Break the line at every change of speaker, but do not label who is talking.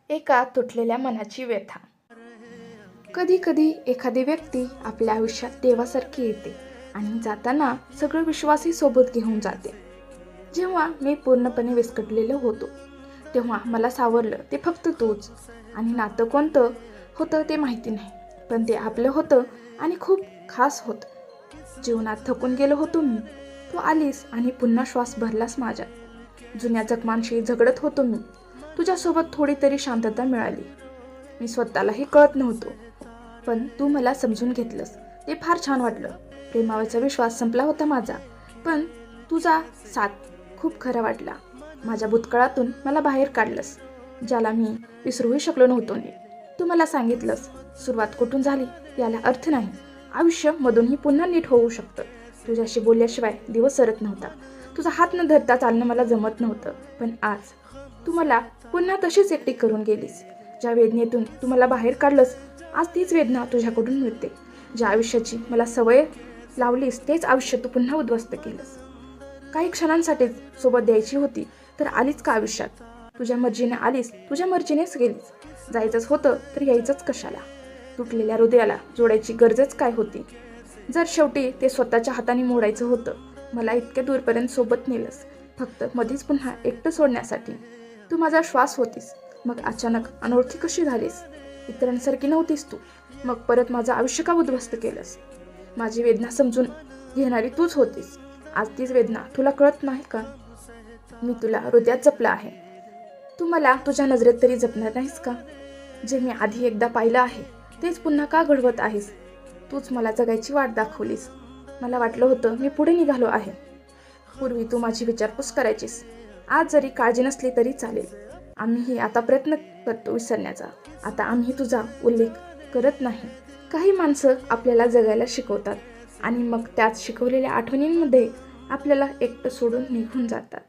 एका तुटलेल्या मनाची व्यथा. कधी कधी एखादी व्यक्ती आपल्या आयुष्यात देवासारखी येते आणि जाताना सगळं विश्वासही सोबत घेऊन जाते. जेव्हा मी पूर्णपणे विस्कटलेलो होतो तेव्हा मला सावरलं ते फक्त तूच. आणि नातं कोणतं होतं ते माहिती नाही, पण ते आपलं होतं आणि खूप खास होतं. जीवनात थकून गेलो होतो मी, तू आलीस आणि पुन्हा श्वास भरलास माझ्यात. जुन्या जखमांशी झगडत होतो मी, तुझ्यासोबत थोडी तरी शांतता मिळाली. मी स्वतःलाही कळत नव्हतो, पण तू मला समजून घेतलंस, ते फार छान वाटलं. प्रेमावरचा विश्वास संपला होता माझा, पण तुझा साथ खूप खरा वाटला. माझ्या भूतकाळातून मला बाहेर काढलंस, ज्याला मी विसरूही शकलो नव्हतो नीट. तू मला सांगितलंस, सुरुवात कुठून झाली याला अर्थ नाही, आयुष्य मधूनही पुन्हा नीट होऊ शकतं. तुझ्याशी बोलल्याशिवाय दिवस सरत नव्हता. तुझा हात न धरता चालणं मला जमत नव्हतं, पण आज तू मला पुन्हा तशीच एकटी करून गेलीस. ज्या वेदनेतून तू मला बाहेर काढलंस, आज तीच वेदना तुझ्याकडून मिळते. ज्या आयुष्याची मला सवय लावलीस तेच आयुष्य तू पुन्हा उद्ध्वस्त केलंस. काही क्षणांसाठीच सोबत द्यायची होती तर आलीच का आयुष्यात? तुझ्या मर्जीने आलीस, तुझ्या मर्जीनेच गेलीस. जायचंच होतं तर यायचंच कशाला? तुटलेल्या हृदयाला जोडायची गरजच काय होती? जर शेवटी ते स्वतःच्या हाताने मोडायचं होतं, मला इतक्या दूरपर्यंत सोबत नेलंस फक्त मधीच पुन्हा एकटं सोडण्यासाठी. तू माझा श्वास होतीस, मग अचानक अनोळखी कशी झालीस? इतरांसारखी नव्हतीस तू, मग परत माझं आयुष्य का उद्ध्वस्त केलंस? माझी वेदना समजून घेणारी तूच होतीस, आज तीच वेदना तुला कळत नाही का? मी तुला हृदयात जपलं आहे, तू मला तुझ्या नजरेत तरी जपणार नाहीस का? जे मी आधी एकदा पाहिलं आहे तेच पुन्हा का घडवत आहेस? तूच मला जगायची वाट दाखवलीस. मला वाटलं होतं मी पुढे निघालो आहे. पूर्वी तू माझी विचारपूस करायचीस, आज जरी काळजी नसली तरी चालेल. आम्हीही आता प्रयत्न करतो विसरण्याचा, आता आम्ही तुझा उल्लेख करत नाही. काही माणसं आपल्याला जगायला शिकवतात आणि मग त्याच शिकवलेल्या आठवणींमध्ये आपल्याला एकटं सोडून निघून जातात.